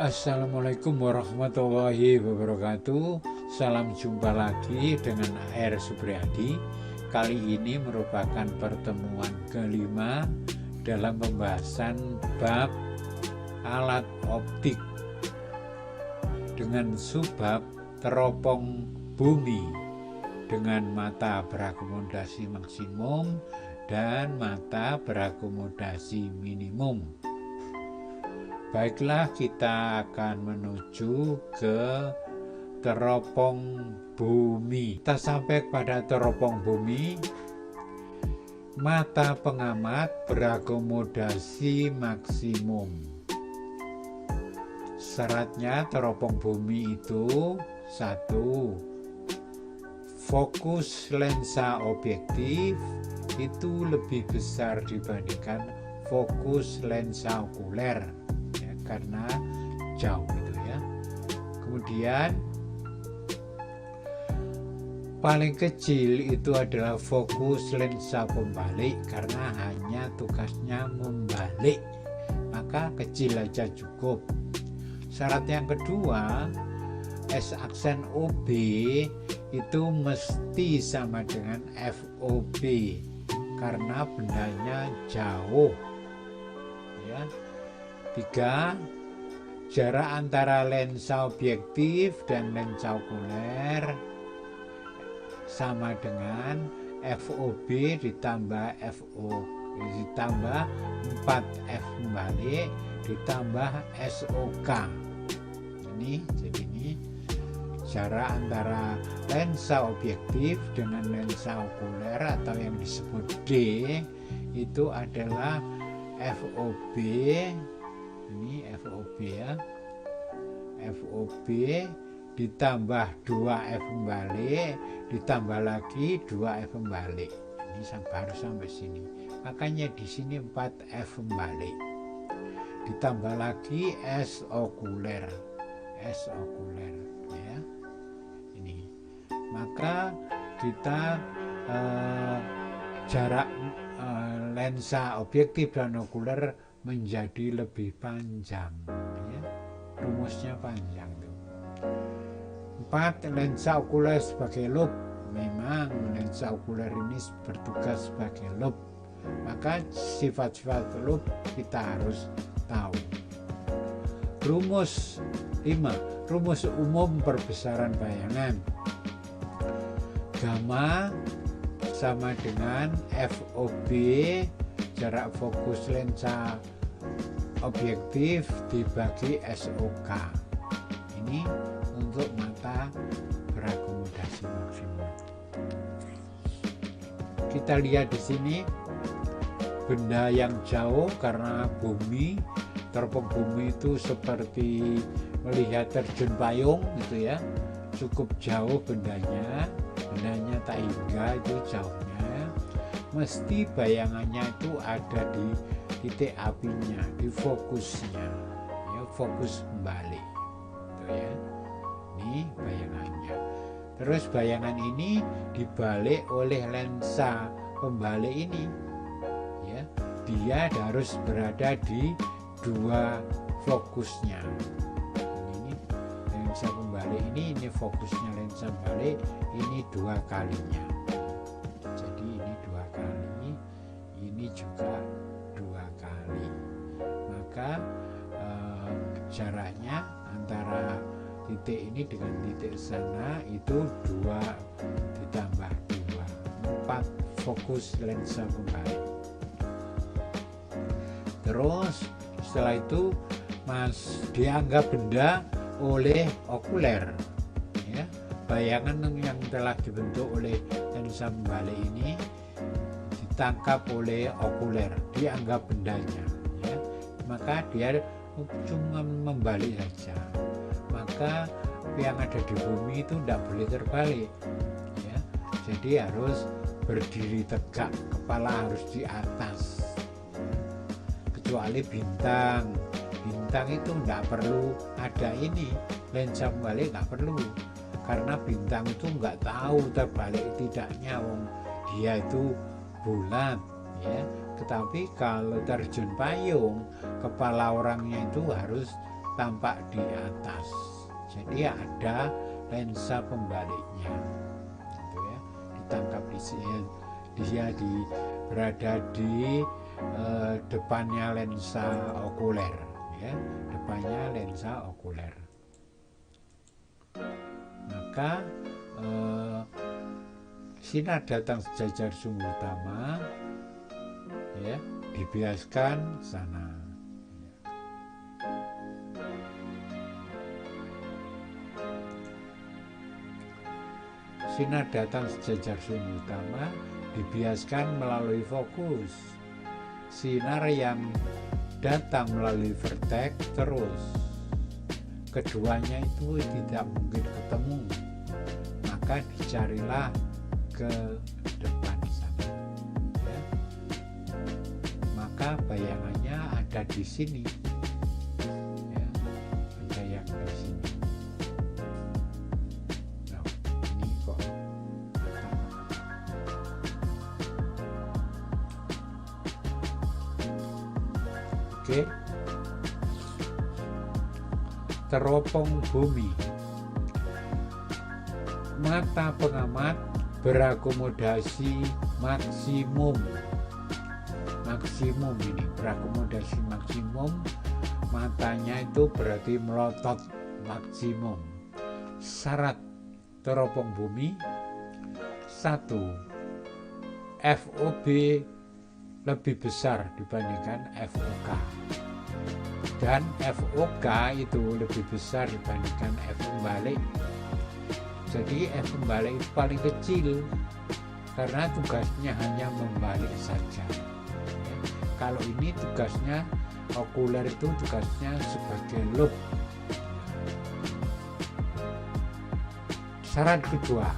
Assalamualaikum warahmatullahi wabarakatuh. Salam jumpa lagi dengan A.R. Supriyadi. Kali ini merupakan pertemuan kelima dalam pembahasan bab alat optik dengan subbab teropong bumi dengan mata berakomodasi maksimum dan mata berakomodasi minimum. Baiklah, kita akan menuju ke teropong bumi. Kita sampai pada teropong bumi. Mata pengamat berakomodasi maksimum. Syaratnya teropong bumi itu: 1. Fokus lensa objektif itu lebih besar dibandingkan fokus lensa okuler, karena jauh itu ya. Kemudian paling kecil itu adalah fokus lensa pembalik, karena hanya tugasnya membalik, maka kecil aja cukup. Syarat yang kedua, S aksen OB itu mesti sama dengan FOB karena bendanya jauh ya. 3. Jarak antara lensa objektif dan lensa okuler sama dengan FOB ditambah FO ditambah 4F membalik ditambah SOK. Ini jadi ini jarak antara lensa objektif dengan lensa okuler atau yang disebut D itu adalah FOB. Ini FOB ya, FOB ditambah 2F membalik ditambah lagi 2F membalik. Ini baru sampai sini, makanya di sini 4F membalik ditambah lagi S okuler ya. Ini maka kita jarak lensa objektif dan okuler menjadi lebih panjang ya. Rumusnya panjang tuh. 4. Lensa okuler sebagai loop. Memang lensa okuler ini bertugas sebagai loop, maka sifat-sifat loop kita harus tahu. Rumus 5. Rumus umum perbesaran bayangan. Gamma sama dengan FOB jarak fokus lensa objektif dibagi SOK. Ini untuk mata berakomodasi maksimum. Kita lihat di sini benda yang jauh, karena bumi, teropong bumi itu seperti melihat terjun payung gitu ya. Cukup jauh bendanya tak hingga itu jauhnya. Mesti bayangannya itu ada di titik apinya, di fokusnya ya, fokus kembali gitu ya. Ini bayangannya. Terus bayangan ini dibalik oleh lensa pembalik ini ya. Dia harus berada di dua fokusnya. Ini lensa pembalik ini fokusnya lensa pembalik ini 2 kalinya. Jadi ini 2 kali, ini juga 2 kali. Maka jaraknya antara titik ini dengan titik sana itu 2 ditambah 2, 4 fokus lensa pembalik. Terus setelah itu dianggap benda oleh okuler ya. Bayangan yang telah dibentuk oleh lensa pembalik ini ditangkap oleh okuler, dianggap bendanya ya. Maka dia cuma membalik saja. Maka yang ada di bumi itu tidak boleh terbalik ya. Jadi harus berdiri tegak, kepala harus di atas. Kecuali bintang itu tidak perlu ada ini, lensa pembalik nggak perlu, karena bintang itu nggak tahu terbalik tidaknya, dia itu bulat ya. Tetapi kalau terjun payung, kepala orangnya itu harus tampak di atas. Jadi ada lensa pembaliknya, gitu ya. Ditangkap di sini, dia berada di depannya lensa okuler, ya, depannya lensa okuler. Maka sinar datang sejajar sumber utama, ya, dibiaskan sana. Sinar datang sejajar sumber utama dibiaskan melalui fokus. Sinar yang datang melalui vertek terus. Keduanya itu tidak mungkin ketemu. Maka dicarilah ke depan sana. Ya. Maka bayangannya ada di sini. Ya. Ada yang di sini. Oke. Teropong bumi. Mata pengamat berakomodasi maksimum. Maksimum ini berakomodasi maksimum. Matanya itu berarti melotot maksimum. Syarat teropong bumi: 1. FOB lebih besar dibandingkan FOK, dan FOK itu lebih besar dibandingkan F pembalik. Jadi F pembalik itu paling kecil karena tugasnya hanya membalik saja. Ya. Kalau ini tugasnya okuler itu tugasnya sebagai loop. Syarat kedua,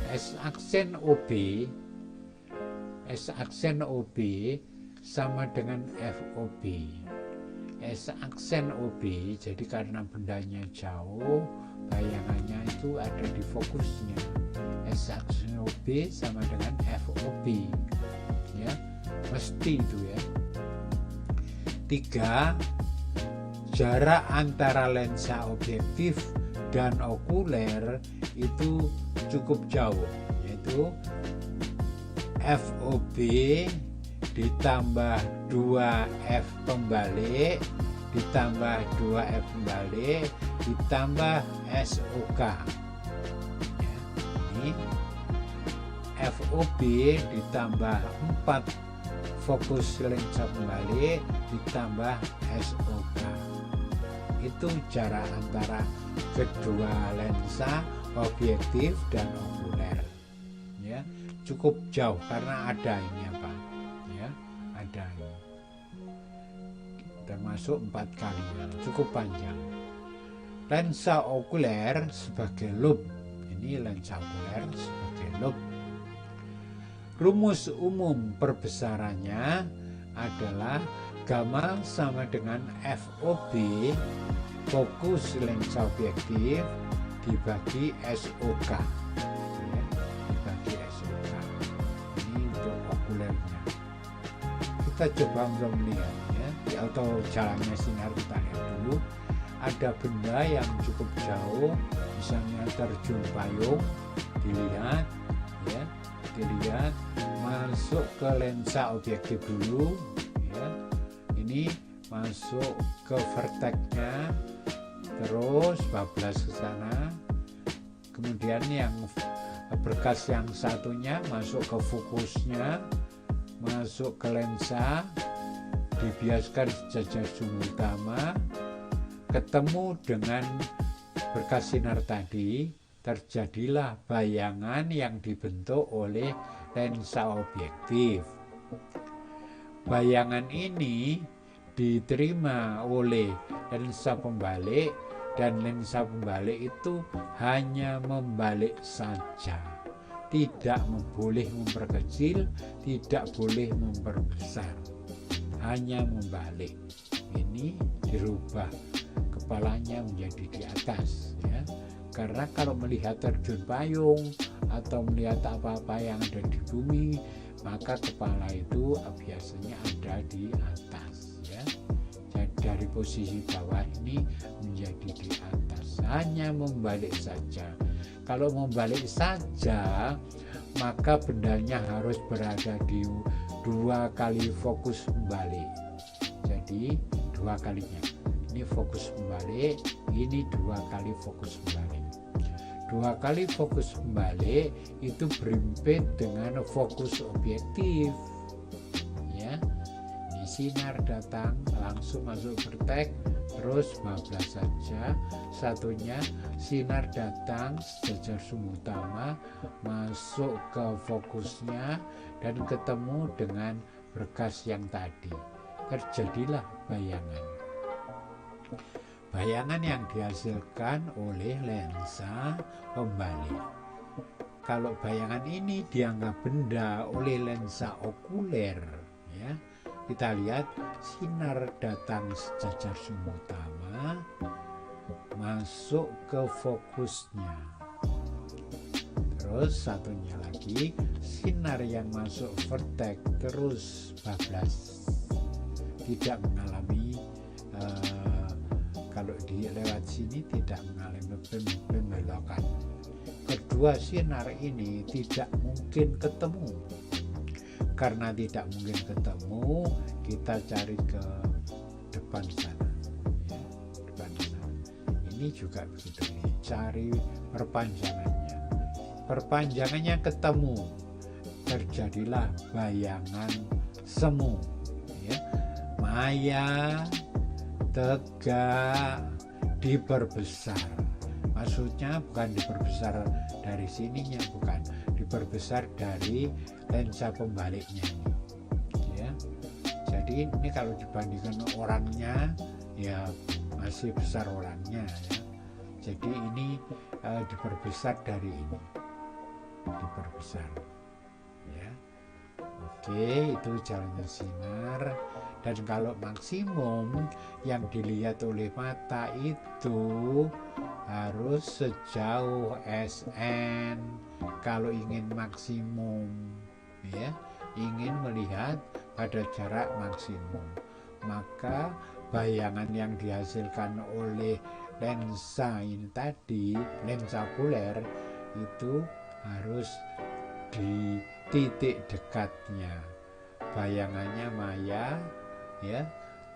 S aksen OB sama dengan FOB. S aksen OB, jadi karena bendanya jauh, bayangannya itu ada di fokusnya. S aksen OB sama dengan FOB, ya, mesti itu ya. 3. Jarak antara lensa objektif dan okuler itu cukup jauh, yaitu FOB ditambah 2F pembalik ditambah 2F pembalik ditambah SOK. Ya, ini FOB ditambah 4 fokus lensa pembalik ditambah SOK. Itu jarak antara kedua lensa objektif dan okuler. Ya, cukup jauh karena ada ini apa? Ya, ada ini. Termasuk 4 kali, cukup panjang. Lensa okuler sebagai loop. Ini lensa okuler sebagai loop. Rumus umum perbesarannya adalah gamma sama dengan FOB fokus lensa objektif dibagi SOK. Ya, dibagi SOK. Ini untuk okulernya. Kita coba untuk melihat ya, atau jalannya sinar kita lihat dulu. Ada benda yang cukup jauh, misalnya terjun payung, dilihat, ya, dilihat masuk ke lensa objektif dulu, ya. Ini masuk ke verteknya, terus bablas ke sana. Kemudian yang berkas yang satunya masuk ke fokusnya, masuk ke lensa, dibiaskan sejajar sumber utama, ketemu dengan berkas sinar tadi, terjadilah bayangan yang dibentuk oleh lensa objektif. Bayangan ini diterima oleh lensa pembalik, dan lensa pembalik itu hanya membalik saja, tidak boleh memperkecil, tidak boleh memperbesar, hanya membalik. Ini dirubah kepalanya menjadi di atas, ya. Karena kalau melihat terjun payung atau melihat apa-apa yang ada di bumi, maka kepala itu biasanya ada di atas, ya. Jadi dari posisi bawah ini menjadi di atas, hanya membalik saja. Kalau membalik saja, maka bendanya harus berada di 2 kali fokus membalik. Jadi 2 kalinya. Ini fokus membalik, ini 2 kali fokus membalik. 2 kali fokus membalik itu berimpit dengan fokus objektif. Ya, ini sinar datang langsung masuk vertek, terus bablas saja. Satunya sinar datang sejajar sumbu utama masuk ke fokusnya dan ketemu dengan berkas yang tadi. Terjadilah bayangan. Bayangan yang dihasilkan oleh lensa pembalik. Kalau bayangan ini dianggap benda oleh lensa okuler, ya, kita lihat sinar datang sejajar sumbu utama masuk ke fokusnya. Terus satunya lagi sinar yang masuk vertek terus bablas, tidak mengalami kalau lewat sini tidak mengalami pembelokan. Kedua sinar ini tidak mungkin ketemu. Karena tidak mungkin ketemu, kita cari ke depan sana, ya, depan sana. Ini juga begitu, cari perpanjangannya. Perpanjangannya ketemu, terjadilah bayangan semu, ya. Maya tegak diperbesar. Maksudnya bukan diperbesar dari sininya, bukan, diperbesar dari lensa pembaliknya ini, ya. Jadi ini kalau dibandingkan orangnya, ya masih besar orangnya, ya. Jadi ini diperbesar dari ini, diperbesar, ya. Oke, itu jalannya sinar. Dan kalau maksimum yang dilihat oleh mata itu harus sejauh SN. Kalau ingin maksimum, ya, ingin melihat pada jarak maksimum, maka bayangan yang dihasilkan oleh lensa ini tadi, lensa okuler, itu harus di titik dekatnya. Bayangannya maya, ya,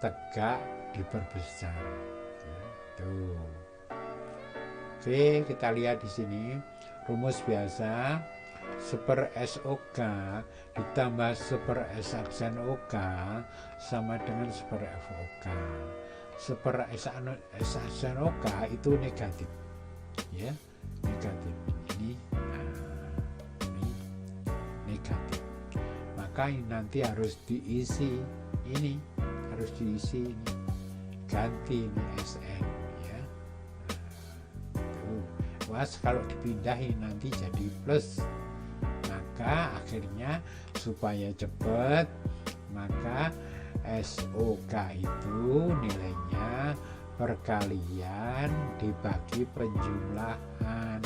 tegak diperbesar, ya, tuh. Oke, kita lihat di sini rumus biasa, seper SOK ditambah seper S aksen OK sama dengan seper FOK. Seper S aksen OK itu negatif, ya, negatif. Ini negatif. Maka ini nanti harus diisi, ini harus diisi, ini ganti ini SN, ya. Was kalau dipindahin nanti jadi plus. Maka akhirnya supaya cepat, maka SOK itu nilainya perkalian dibagi penjumlahan,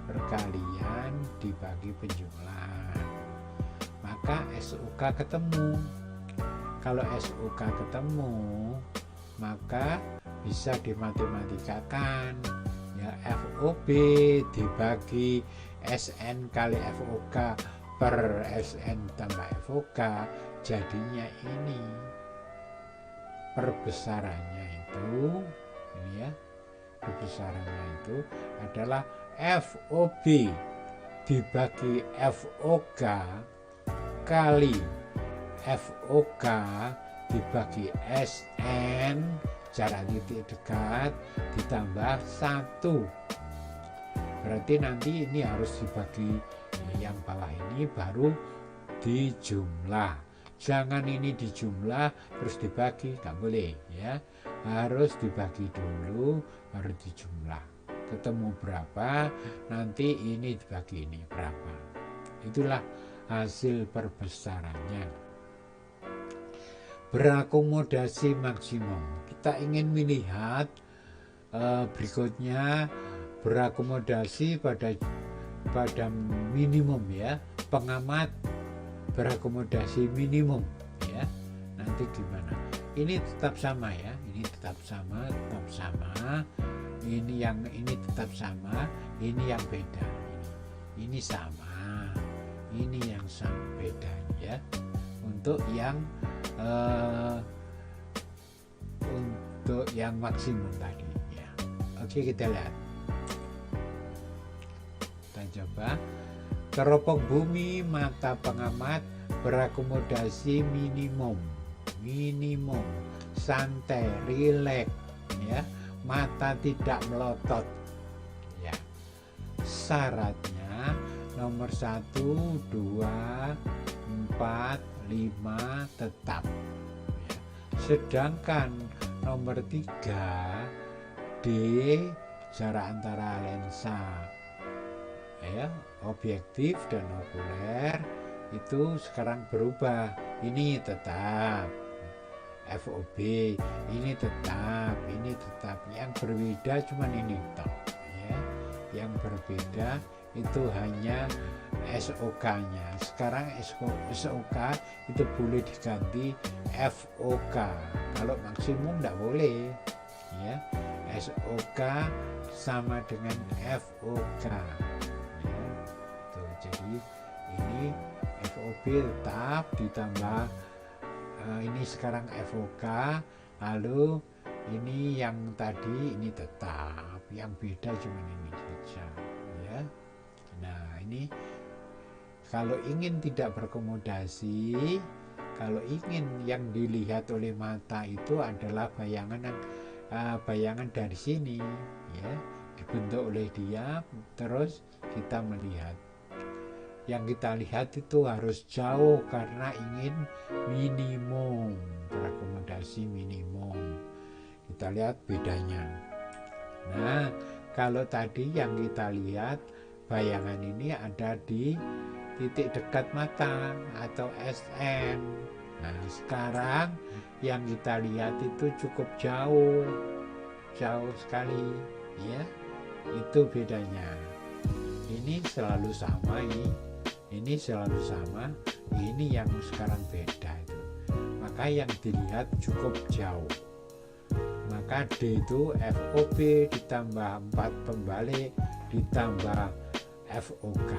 perkalian dibagi penjumlahan, maka SOK ketemu. Kalau SOK ketemu, maka bisa dimatematikkan, ya, FOB dibagi SN kali FOK per SN tambah FOK, jadinya ini perbesarannya itu, ini ya, perbesarannya itu adalah FOB dibagi FOK kali FOK dibagi SN jarak titik dekat ditambah 1. Berarti nanti ini harus dibagi, yang bawah ini baru dijumlah. Jangan ini dijumlah terus dibagi, nggak boleh, ya. Harus dibagi dulu baru dijumlah. Ketemu berapa, nanti ini dibagi ini berapa. Itulah hasil perbesarannya. Berakomodasi maksimum. Kita ingin melihat berikutnya berakomodasi pada minimum, ya. Pengamat berakomodasi minimum, ya. Nanti gimana? ini tetap sama ya, ini tetap sama, ini tetap sama, ini yang beda, ini sama, ini yang sama beda ya. Untuk yang maksimum tadi ya. Oke, kita lihat, kita coba. Teropong bumi mata pengamat berakomodasi minimum, santai, rileks ya, mata tidak melotot ya. Syaratnya nomor 1, 2, 4, 5 tetap ya. Sedangkan nomor 3 D, jarak antara lensa ya, objektif dan okuler itu sekarang berubah. Ini tetap FOB, ini tetap. Yang berbeda cuman ini tok ya. Yang berbeda itu hanya SOK-nya. Sekarang SOK itu boleh diganti FOK. Kalau maksimum tidak boleh ya. SOK sama dengan FOK ya. Tuh, jadi ini FOB tetap ditambah ini sekarang FOK, lalu ini yang tadi ini tetap, yang beda cuma ini saja ya. Nah, ini kalau ingin tidak berakomodasi, kalau ingin yang dilihat oleh mata itu adalah bayangan dari sini ya, dibentuk oleh dia, terus kita melihat. Yang kita lihat itu harus jauh karena ingin minimum, berakomodasi minimum. Kita lihat bedanya. Nah, kalau tadi yang kita lihat bayangan ini ada di titik dekat mata atau SM. Nah, sekarang yang kita lihat itu cukup jauh sekali ya. Itu bedanya. Ini selalu sama ini selalu sama, ini yang sekarang beda itu. Maka yang dilihat cukup jauh. Maka D itu FOB ditambah 4 pembalik ditambah FOK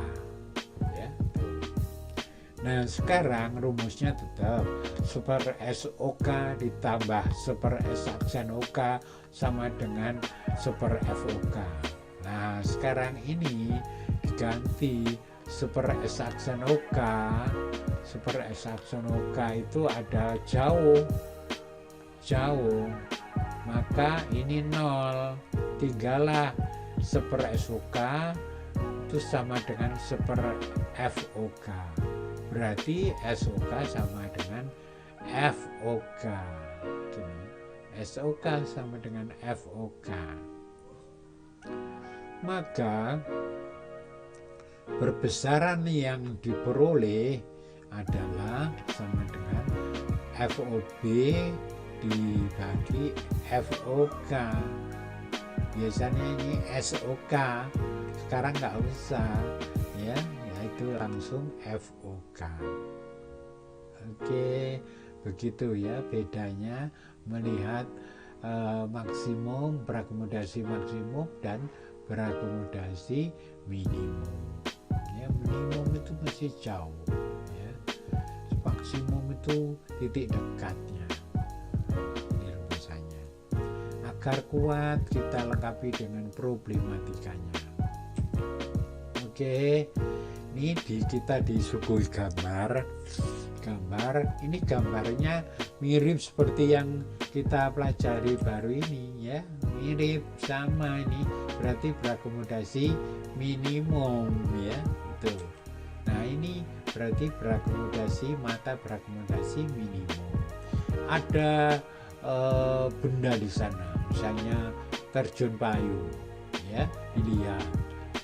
ya. Nah, sekarang rumusnya tetap super SOK ditambah super S aksen OK sama dengan super FOK. Nah, sekarang ini diganti super S aksen OK. Super S aksen OK itu ada jauh, maka ini 0, tinggallah super SOK itu sama dengan super FOK, berarti SOK sama dengan FOK. SOK sama dengan FOK, maka perbesaran yang diperoleh adalah sama dengan FOB dibagi FOK. Biasanya ini SOK, sekarang nggak usah ya, yaitu langsung FOK. Oke, begitu ya bedanya melihat maksimum, berakomodasi maksimum dan berakomodasi minimum. Ya, minimum itu masih jauh ya, maksimum itu titik dekatnya. Ini rumusannya. Agar kuat kita lengkapi dengan problematikanya. Oke, ini kita disuguhi gambar. Ini gambarnya mirip seperti yang kita pelajari baru ini ya, mirip sama. Ini berarti berakomodasi minimum ya. Nah, ini berarti mata berakomodasi minimum. Ada benda di sana, misalnya terjun payung ya, dilihat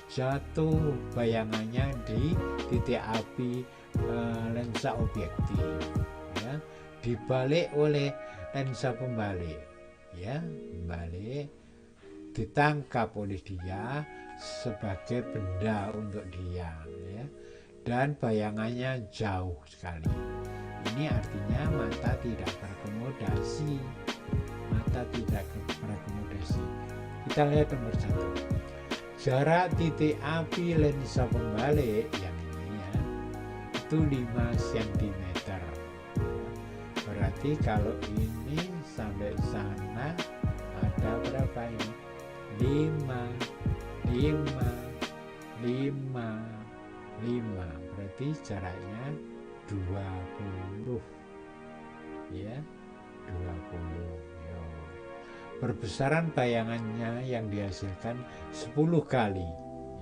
jatuh bayangannya di titik api lensa objektif ya, dibalik oleh lensa pembalik ya, ditangkap oleh dia sebagai benda untuk dia ya, dan bayangannya jauh sekali. ini artinya mata tidak berakomodasi. Mata tidak berakomodasi. Kita lihat nomor 1. Jarak titik api lensa pembalik yang ini ya, itu 5 cm. Berarti kalau ini sampai sana ada berapa ini? 5. Berarti jaraknya 20 ya, 20. Perbesaran bayangannya yang dihasilkan 10 kali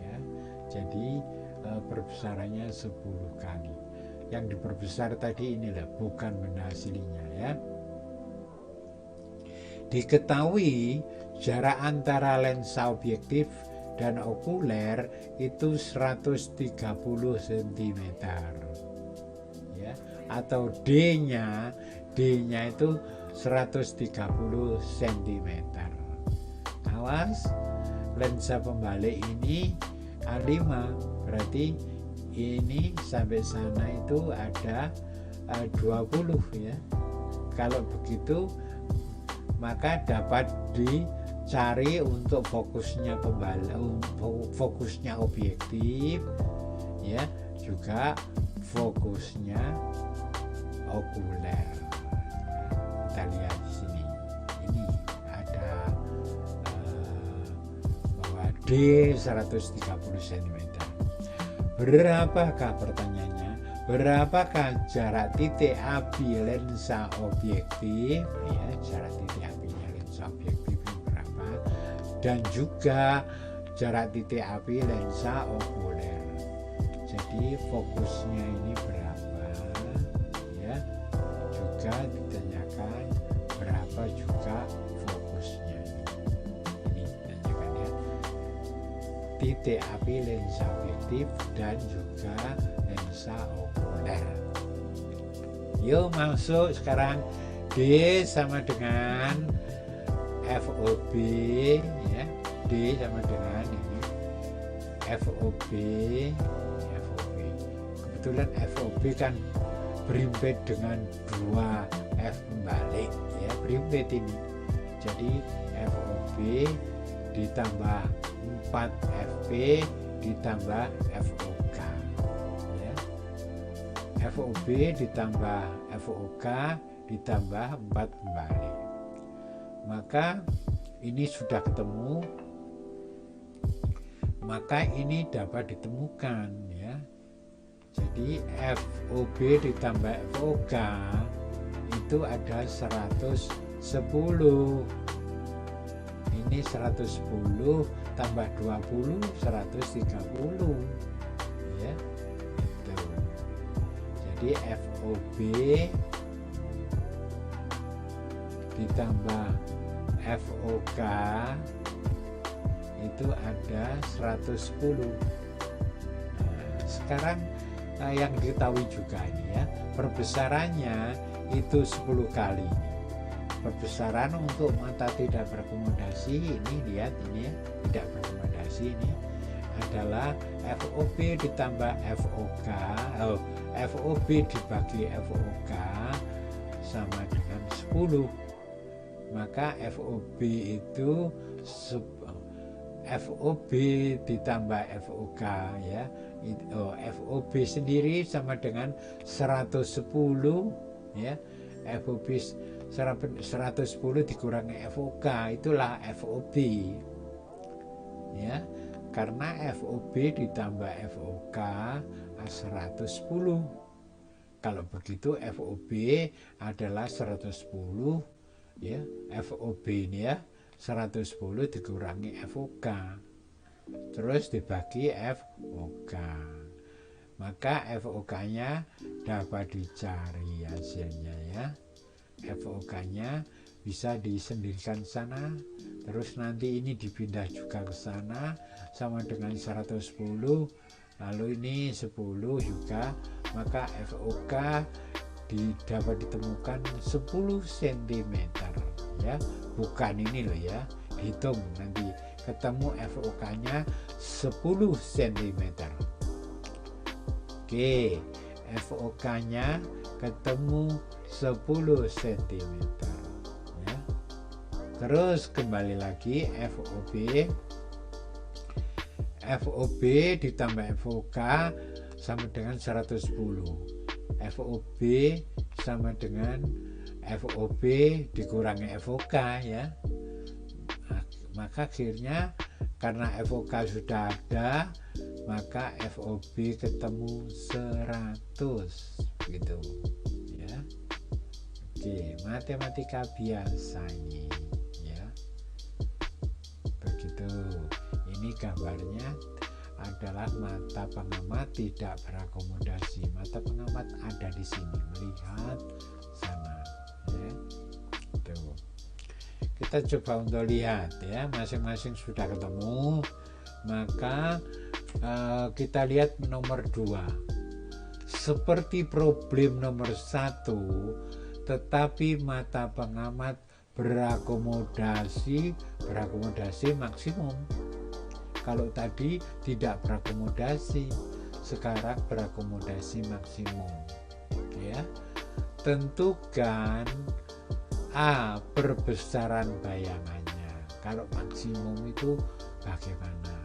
ya. Jadi perbesarannya 10 kali. Yang diperbesar tadi inilah, bukan benda aslinya ya. Diketahui jarak antara lensa objektif dan okuler itu 130 cm ya, atau D-nya itu 130 cm. Awas, lensa pembalik ini A5, berarti ini sampai sana itu ada 20 ya. Kalau begitu maka dapat dicari untuk fokusnya pembalik, fokusnya objektif ya, juga fokusnya okuler. Kita lihat di sini, ini ada bahwa D 130 cm. Berapakah, pertanyaannya, berapakah jarak titik api lensa objektif ya, jarak titik apinya lensa objektif ini berapa, dan juga jarak titik api lensa okuler. Jadi fokusnya ini berapa ya, juga ditanyakan berapa juga fokusnya. Ini ditanyakan ya, titik api lensa objektif dan juga lensa okuler. Yuk masuk sekarang. D sama dengan FOB ya, D sama dengan ini FOB. Kebetulan FOB kan berimpit dengan 2 F pembalik ya, berimpit ini. Jadi FOB ditambah 4 FP ditambah FOK ya. FOB ditambah FOK ditambah 4 pembalik. Maka ini sudah ketemu, maka ini dapat ditemukan ya. Jadi FOB ditambah FOK itu ada 110. Ini 110 tambah 20 130 ya. Itu. Jadi FOB ditambah FOK itu ada 110. Sekarang yang diketahui juga ini ya, perbesarannya itu 10 kali. Perbesaran untuk mata tidak berakomodasi ini, lihat ini ya, tidak berakomodasi ini adalah FOB ditambah FOK, FOB dibagi FOK sama dengan 10. Maka FOB itu FOB ditambah FOK ya, FOB sendiri sama dengan 110 ya, FOB 110 dikurangi FOK itulah FOB ya, karena FOB ditambah FOK 110. Kalau begitu FOB adalah 110 ya, FOB ini ya 110 dikurangi FOK terus dibagi FOK, maka FOK-nya dapat dicari hasilnya ya. FOK-nya bisa disendirikan sana, terus nanti ini dipindah juga ke sana sama dengan 110, lalu ini 10 juga, maka FOK dapat ditemukan 10 cm ya, bukan ini loh ya, hitung nanti ketemu FOK-nya 10 cm. Oke, FOK-nya ketemu 10 cm ya. Terus kembali lagi FOB ditambah FOK sama dengan 110. FOB sama dengan FOB dikurangi FOK ya. Maka akhirnya karena FOK sudah ada, maka FOB ketemu 100 gitu ya. Oke, matematika biasa ini ya. Begitu. Ini gambarnya adalah mata pengamat tidak berakomodasi. Mata pengamat ada di sini, melihat sana ya. Tuh. Kita coba untuk lihat ya, masing-masing sudah ketemu. Maka kita lihat nomor 2. Seperti problem nomor 1, tetapi mata pengamat berakomodasi maksimum. Kalau tadi tidak berakomodasi, sekarang berakomodasi maksimum ya. Tentukan A, perbesaran bayangannya. Kalau maksimum itu bagaimana?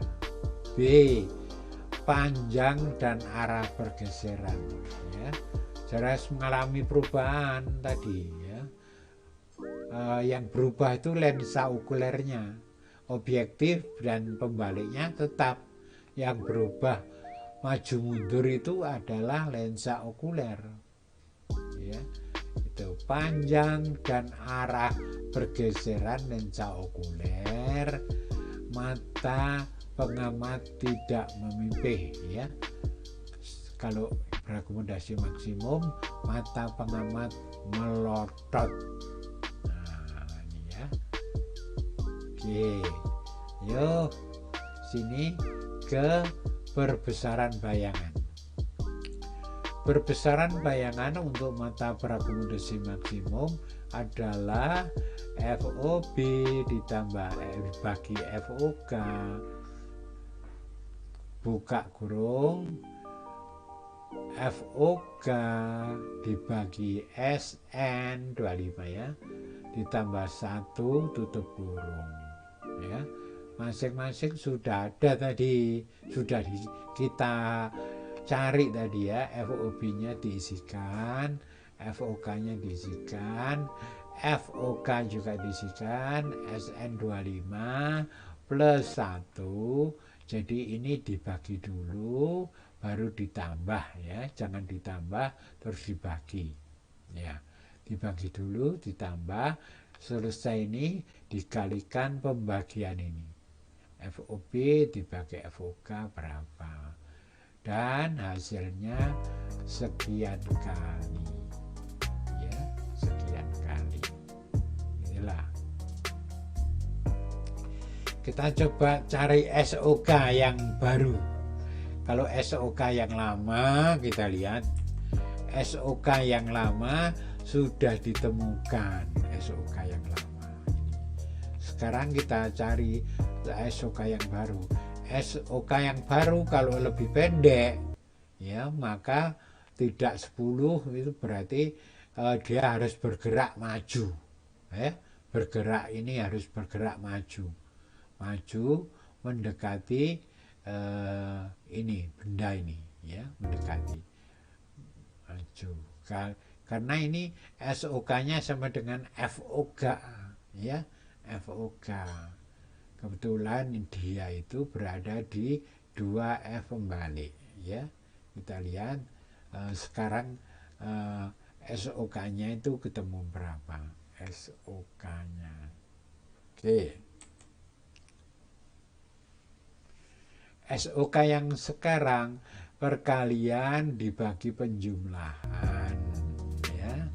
B, panjang dan arah pergeseran ya. Jelas mengalami perubahan tadi ya. Yang berubah itu lensa okulernya. Objektif dan pembaliknya tetap. Yang berubah maju mundur itu adalah lensa okuler ya. Itu panjang dan arah pergeseran lensa okuler. Mata pengamat tidak memipih ya. Kalau berakomodasi maksimum, mata pengamat melotot. Nah ini ya. Oke, yuk sini ke perbesaran bayangan. Perbesaran bayangan untuk mata berakomodasi maksimum adalah FOB ditambah bagi FOK buka kurung FOK dibagi SN 25 ya, ditambah 1 tutup kurung ya. Masing-masing sudah ada tadi, sudah kita cari tadi ya. FOB-nya diisikan, FOK-nya diisikan, FOK juga diisikan, SN 25 plus 1. Jadi ini dibagi dulu baru ditambah ya, jangan ditambah terus dibagi ya. Dibagi dulu ditambah, selesai ini dikalikan pembagian ini. FOB dibagi FOK berapa, dan hasilnya sekian kali ya, sekian kali. Inilah. Kita coba cari SOK yang baru. Kalau SOK yang lama, kita lihat SOK yang lama sudah ditemukan. SOK yang lama ini. Sekarang kita cari SOK yang baru. SOK yang baru kalau lebih pendek ya, maka tidak 10 itu berarti dia harus bergerak maju ya. Bergerak ini harus bergerak maju mendekati ini benda ini ya, mendekati maju karena ini SOK-nya sama dengan FOK ya. FOK kebetulan dia itu berada di 2F pembalik ya. Kita lihat sekarang SOK-nya itu ketemu berapa SOK-nya. Oke. SOK yang sekarang perkalian dibagi penjumlahan ya.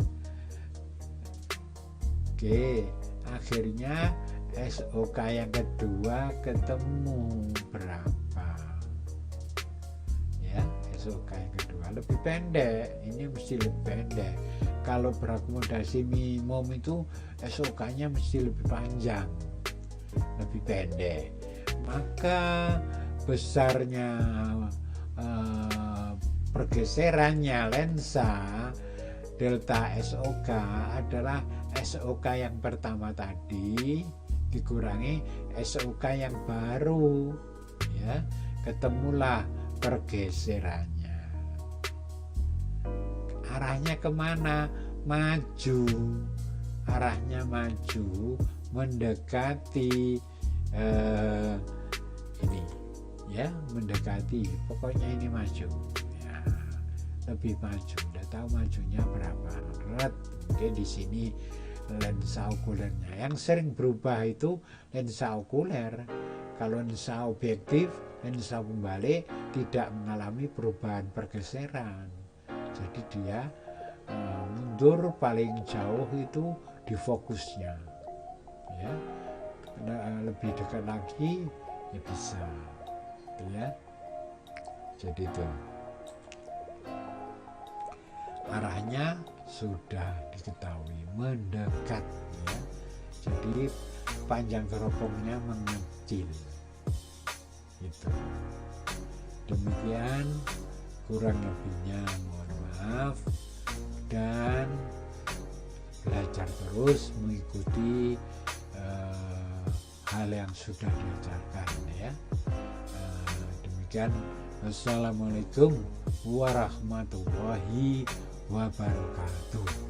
Oke, akhirnya SOK yang kedua ketemu berapa ya. SOK yang kedua lebih pendek, ini mesti lebih pendek. Kalau berakomodasi minimum itu SOK-nya mesti lebih panjang, lebih pendek. Maka besarnya pergeserannya lensa delta SOK adalah SOK yang pertama tadi dikurangi SOK yang baru, ya, ketemulah pergeserannya. Arahnya kemana? Maju. Arahnya maju mendekati ini, ya, mendekati, pokoknya ini maju, ya, lebih maju. Udah tahu majunya berapa? Mungkin di sini lensa okulernya yang sering berubah itu lensa okuler. Kalau lensa objektif, lensa pembalik tidak mengalami perubahan pergeseran, jadi dia mundur paling jauh itu di fokusnya, ya. Lebih dekat lagi ya bisa, ya. Jadi itu arahnya sudah diketahui, mendekat, ya. Jadi panjang teropongnya mengecil, gitu. Demikian kurang lebihnya mohon maaf, dan belajar terus mengikuti hal yang sudah diajarkan, ya. Demikian, wassalamualaikum warahmatullahi wabarakatuh.